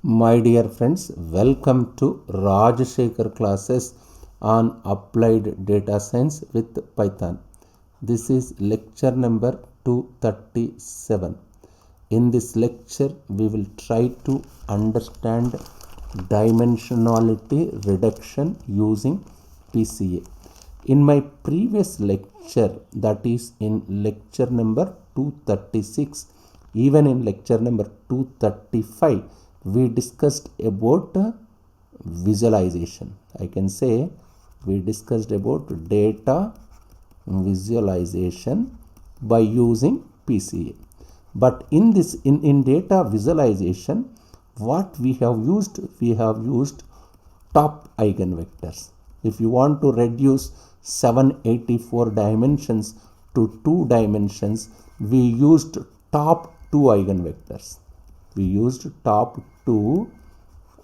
My dear friends, welcome to Rajashekhar classes on applied data science with Python. This is lecture number 237. In this lecture, we will try to understand dimensionality reduction using PCA. In my previous lecture, that is in lecture number 236, even in lecture number 235, we discussed about visualization. I can say we discussed about data visualization by using PCA. But in this in data visualization, what we have used top eigenvectors. If you want to reduce 784 dimensions to 2 dimensions, we used top 2 eigenvectors. We used top 2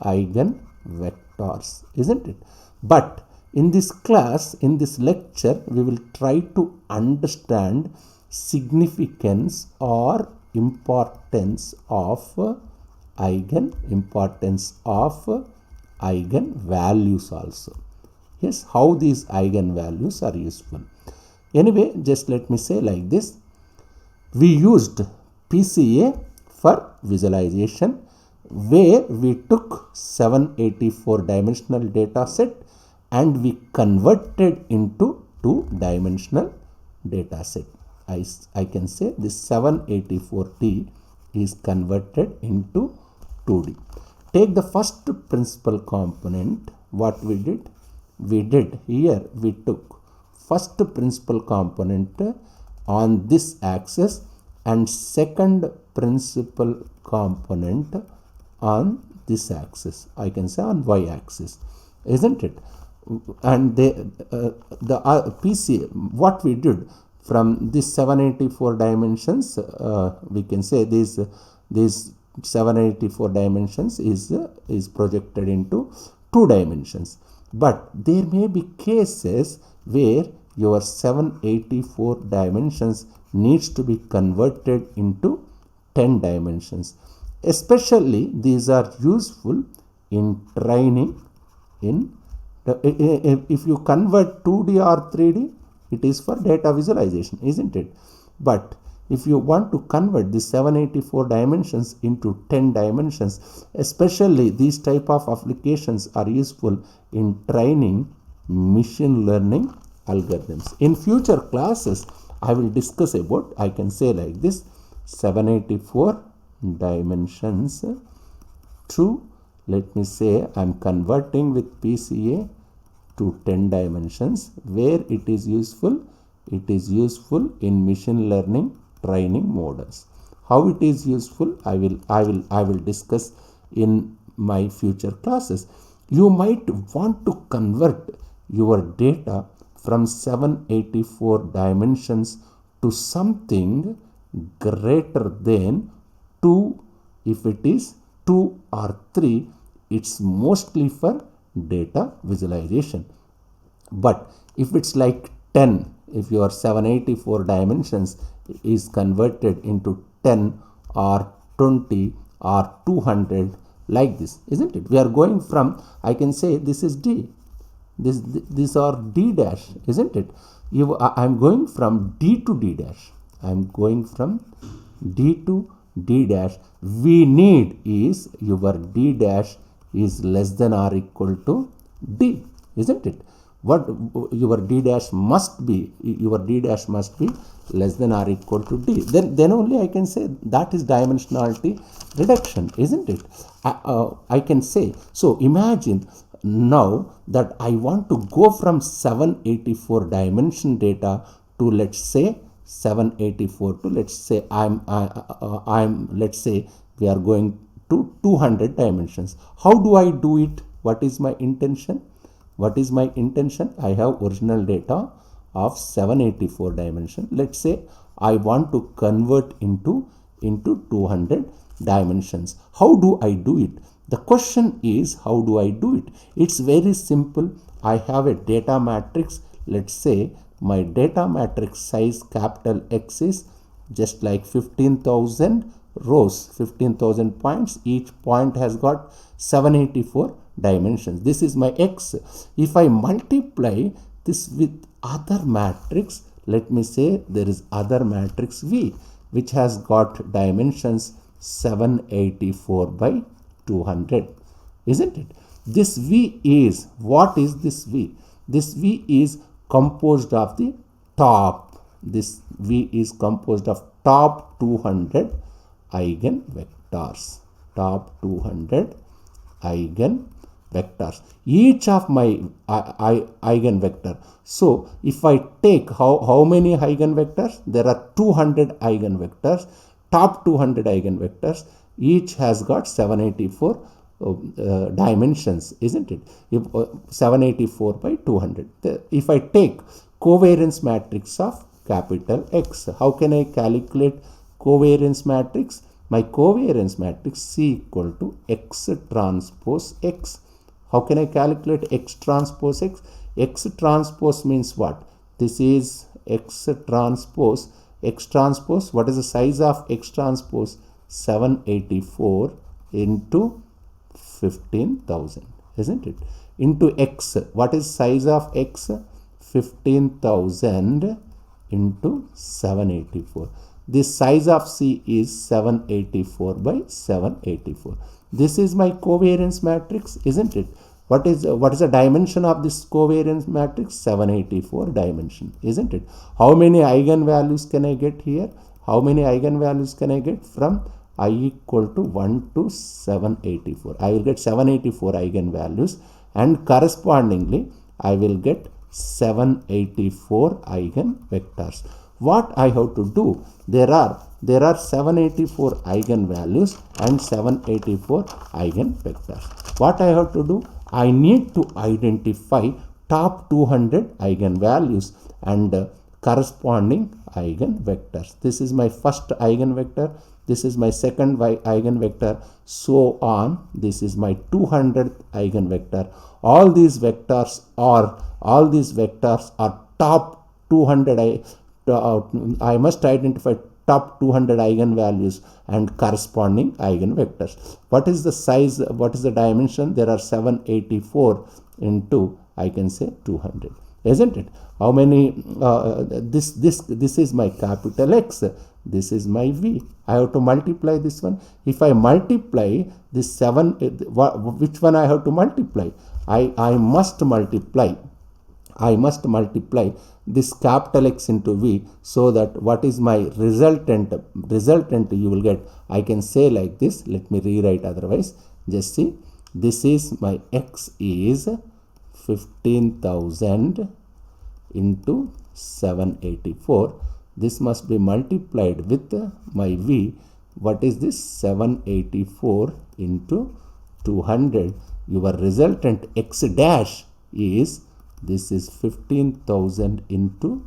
eigenvectors, isn't it? But in this class, in this lecture, we will try to understand significance or importance of eigenvalues also. Yes, how these eigenvalues are useful. Anyway, just let me say like this. We used PCA for visualization, where we took 784 dimensional data set and we converted into 2-dimensional data set. I can say this 784T is converted into 2D. Take the first principal component. What we did? We took first principal component on this axis and second principal component on this axis. I can say on y axis, isn't it? And the PCA, what we did from this 784 dimensions, we can say these 784 dimensions is projected into 2 dimensions. But there may be cases where your 784 dimensions needs to be converted into 10 dimensions. Especially these are useful in training. If you convert 2D or 3D, it is for data visualization, isn't it? But if you want to convert the 784 dimensions into 10 dimensions, especially these type of applications are useful in training machine learning algorithms. In future classes, I will discuss about, I can say like this, 784 dimensions to, let me say, I am converting with PCA to 10 dimensions. Where it is useful? It is useful in machine learning training models. How it is useful? I will discuss in my future classes. You might want to convert your data from 784 dimensions to something greater than 2. If it is 2 or 3, it's mostly for data visualization. But if it's like 10, if your 784 dimensions is converted into 10 or 20 or 200, like this, isn't it? We are going from, I can say this is D. These are D dash, isn't it? I'm going from D to D dash. I'm going from D to D dash. We need is your D dash is less than or equal to D, isn't it? What your D dash must be? Your D dash must be less than or equal to D. Then only I can say that is dimensionality reduction, isn't it? I can say. So imagine now that I want to go from 784 dimension data to, let's say, 784 to, let's say, let's say we are going to 200 dimensions. How do I do it? What is my intention? What is my intention? I have original data of 784 dimension. Let's say I want to convert into 200 dimensions. How do I do it? The question is, how do I do it? It's very simple. I have a data matrix. Let's say my data matrix size capital X is just like 15,000 rows, 15,000 points. Each point has got 784 dimensions. This is my X. If I multiply this with other matrix, let me say there is other matrix V, which has got dimensions 784 by 200, isn't it? This V is, what is this V? This V is composed of the top. This V is composed of top 200 eigenvectors. Top 200 eigenvectors. Each of my eigenvector. So, if I take how many eigenvectors? There are 200 eigenvectors. Top 200 eigenvectors. Each has got 784 dimensions, isn't it? 784 by 200. If I take covariance matrix of capital X, how can I calculate covariance matrix? My covariance matrix C equal to X transpose X. How can I calculate X transpose X? X transpose means what? This is X transpose. X transpose, what is the size of X transpose? 784 into 15,000, isn't it? Into X, what is size of X? 15,000 into 784. This size of C is 784 by 784. This is my covariance matrix, isn't it? What is the dimension of this covariance matrix? 784 dimension, isn't it? How many eigenvalues can I get here? How many eigenvalues can I get? From I equal to 1 to 784. I will get 784 eigenvalues, and correspondingly I will get 784 eigenvectors. What I have to do? There are 784 eigenvalues and 784 eigenvectors. What I have to do? I need to identify top 200 eigenvalues and corresponding eigenvectors. This is my first eigenvector. This is my second eigenvector, so on. This is my 200th eigenvector. All these vectors are top 200. I must identify top 200 eigenvalues and corresponding eigenvectors. What is the size? What is the dimension? There are 784 into, I can say, 200, isn't it? How many? This is my capital X. This is my V. I have to multiply this one. If I multiply this 7, which one I have to multiply? I must multiply this capital X into V, so that what is my resultant you will get. I can say like this. Let me rewrite otherwise. Just see. This is my X is 15,000 into 784. This must be multiplied with my V. What is this? 784 into 200. Your resultant X dash is, this is 15,000 into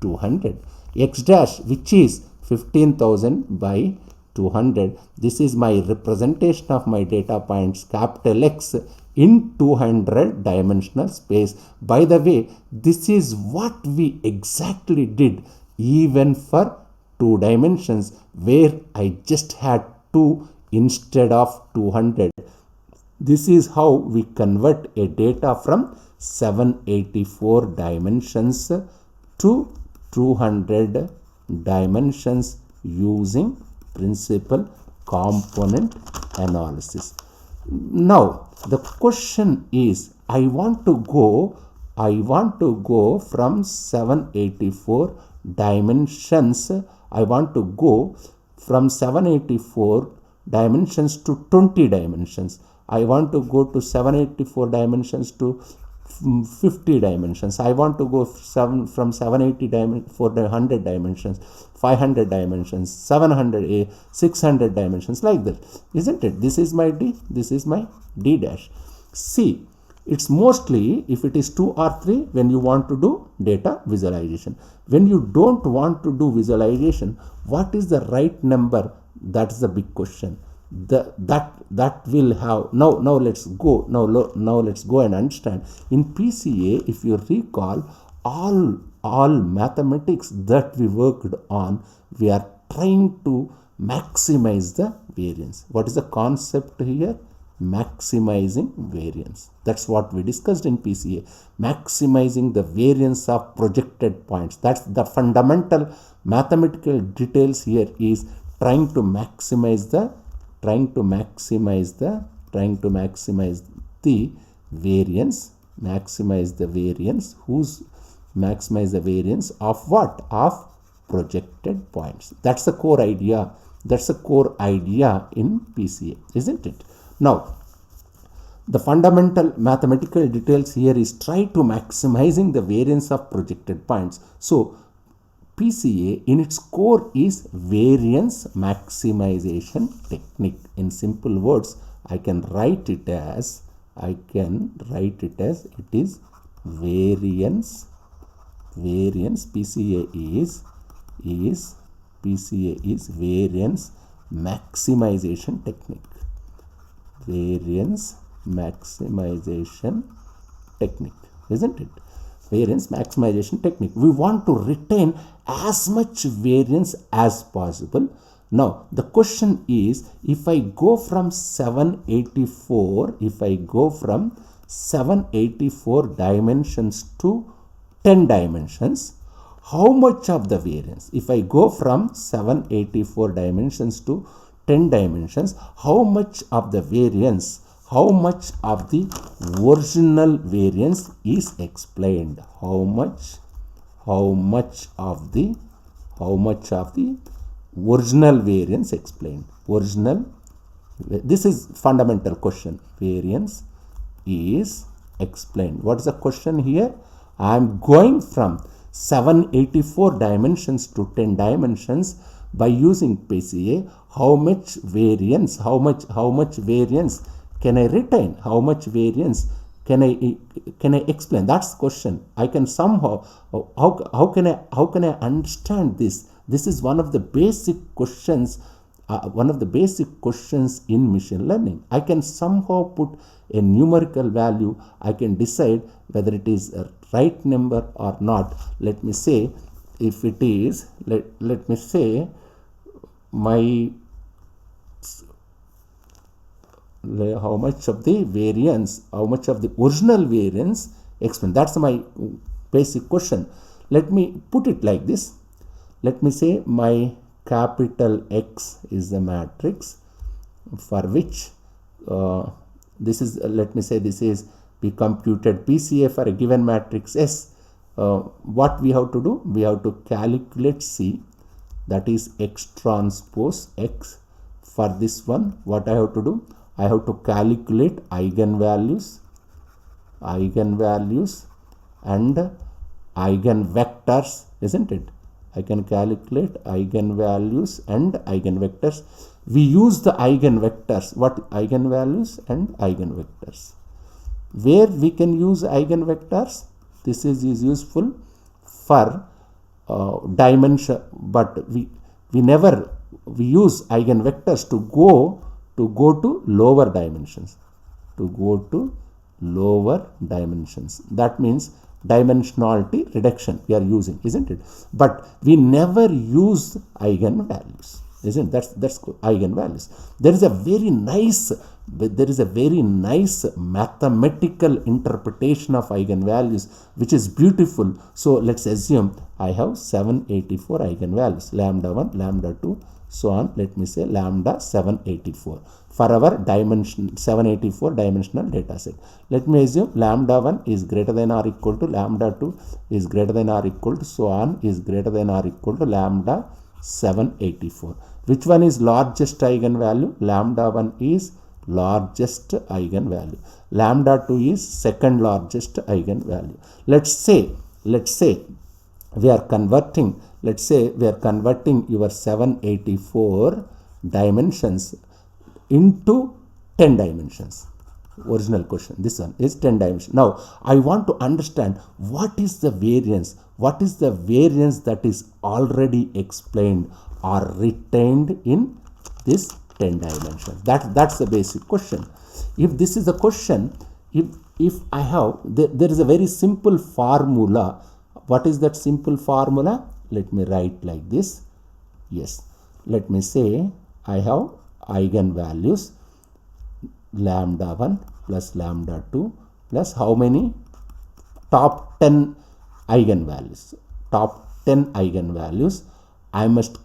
200. X dash, which is 15,000 by 200. This is my representation of my data points capital X in 200 dimensional space. By the way, this is what we exactly did even for 2 dimensions, where I just had 2 instead of 200. This is how we convert a data from 784 dimensions to 200 dimensions using principal component analysis. Now the question is, I want to go from 784 dimensions. I want to go from 784 dimensions to 20 dimensions. I want to go to 784 dimensions to 50 dimensions. I want to go from 780 400 dimensions, 500 dimensions, 700, 600 dimensions, like that, isn't it? This is my D. This is my D dash. C. It's mostly if it is 2 or 3 when you want to do data visualization. When you don't want to do visualization, what is the right number? That's the big question. That will have now let's go and understand. In PCA, if you recall, all mathematics that we worked on, we are trying to maximize the variance. What is the concept here? Maximizing variance. That's what we discussed in PCA. Maximizing the variance of projected points. That's the fundamental mathematical details here, is trying to maximize the variance, maximize the variance of what? Of projected points. That's the core idea. That's the core idea in PCA, isn't it? Now, the fundamental mathematical details here is try to maximizing the variance of projected points. So, PCA in its core is variance maximization technique. In simple words, I can write it as it is variance. PCA is variance maximization technique. Variance maximization technique, isn't it? Variance maximization technique. We want to retain as much variance as possible. Now, the question is, if I go from 784 dimensions to 10 dimensions, how much of the variance? If I go from 784 dimensions to 10 dimensions, how much of the variance, how much of the original variance is explained? How much of the original variance explained? This is fundamental question. Variance is explained. What is the question here? I am going from 784 dimensions to 10 dimensions by using PCA. How much variance can I retain? How much variance can I explain? That's the question. I can somehow, how can I understand this? This is one of the basic questions. In machine learning. I can somehow put a numerical value. I can decide whether it is a right number or not. Let me say, if it is, let me say my how much of the original variance explain. That's my basic question. Let me put it like this. Let me say my capital X is the matrix for which this is, let me say this is, we computed PCA for a given matrix S. What we have to do? We have to calculate C, that is X transpose X. For this one, what I have to do? I have to calculate eigenvalues and eigenvectors, isn't it? I can calculate eigenvalues and eigenvectors. We use the eigenvectors. What? Eigenvalues and eigenvectors. Where we can use eigenvectors? This is useful for dimension, but we use eigenvectors to go to lower dimensions. That means dimensionality reduction we are using, isn't it? But we never use eigenvalues, isn't it? That's eigenvalues. There is a very nice mathematical interpretation of eigenvalues which is beautiful. So let's assume I have 784 eigenvalues, lambda 1, lambda 2, so on. Let me say lambda 784 for our 784 dimensional data set. Let me assume lambda 1 is greater than or equal to lambda 2 is greater than or equal to, so on, is greater than or equal to lambda 784. Which one is largest eigenvalue? Lambda 1 is largest eigenvalue. Lambda 2 is second largest eigenvalue. Let's say we are converting your 784 dimensions into 10 dimensions. Original question, this one is 10 dimensions. Now I want to understand what is the variance that is already explained or retained in this 10 dimensions. That's the basic question. If this is the question, if I have, there is a very simple formula. What is that simple formula? Let me write like this. Yes, let me say I have eigenvalues lambda 1 plus lambda 2 plus how many? Top 10 eigenvalues. Top 10 eigenvalues. I must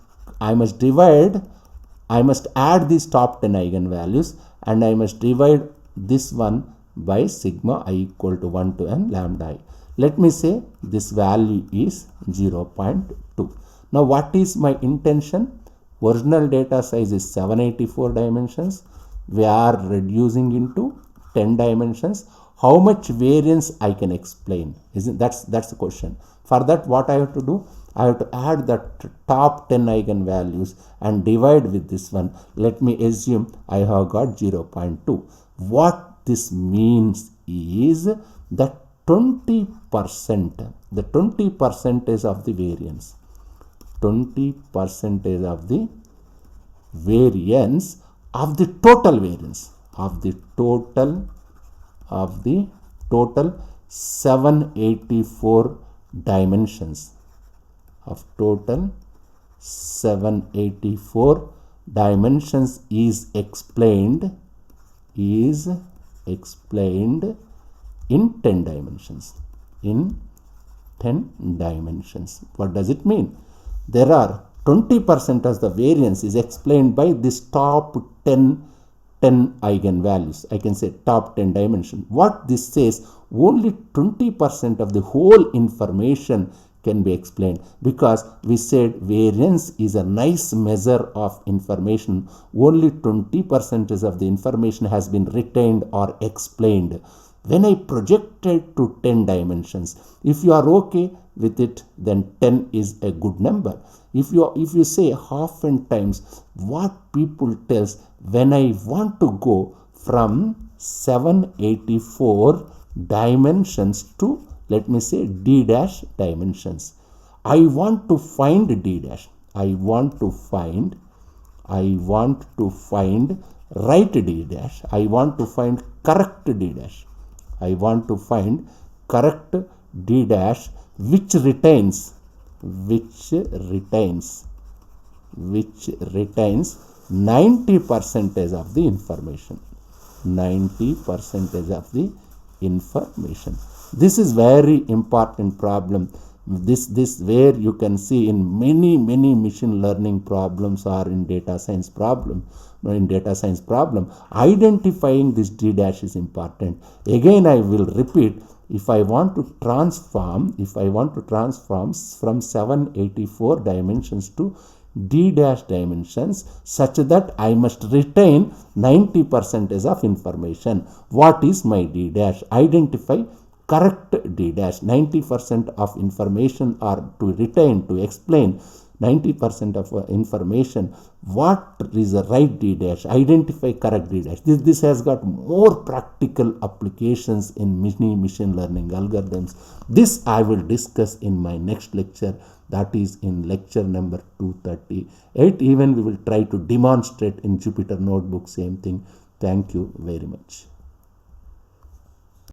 add these top 10 eigenvalues and I must divide this one by sigma I equal to 1 to n lambda I. Let me say this value is 0.2. Now what is my intention? Original data size is 784 dimensions. We are reducing into 10 dimensions. How much variance I can explain? Isn't that's the question. For that, what I have to do? I have to add the top 10 eigenvalues and divide with this one. Let me assume I have got 0.2. What this means is that 20%, the 20% of the variance, 20% of the variance of the total variance of the total 784 dimensions, of total 784 dimensions is explained in 10 dimensions. In 10 dimensions. What does it mean? There are 20% of the variance is explained by this top 10 eigenvalues. I can say top 10 dimension. What this says, only 20% of the whole information can be explained, because we said variance is a nice measure of information. Only 20% of the information has been retained or explained. When I project it to 10 dimensions, if you are okay with it, then 10 is a good number. If you say often times, what people tells, when I want to go from 784 dimensions to, let me say, d dash dimensions, I want to find d dash. I want to find right d dash. I want to find correct d dash. I want to find correct d dash which retains 90% of the information. 90% of the information. This is very important problem. This where you can see in many machine learning problems or in data science problem. Identifying this d dash is important. Again, I will repeat. If I want to transform from 784 dimensions to d dash dimensions, such that I must retain 90% of information. What is my d dash? Identify correct d dash. 90% of information are to retain, to explain 90% of information. What is the right d dash? Identify correct d dash. This has got more practical applications in many machine learning algorithms. This I will discuss in my next lecture, that is in lecture number 238. Even we will try to demonstrate in Jupyter Notebook, same thing. Thank you very much.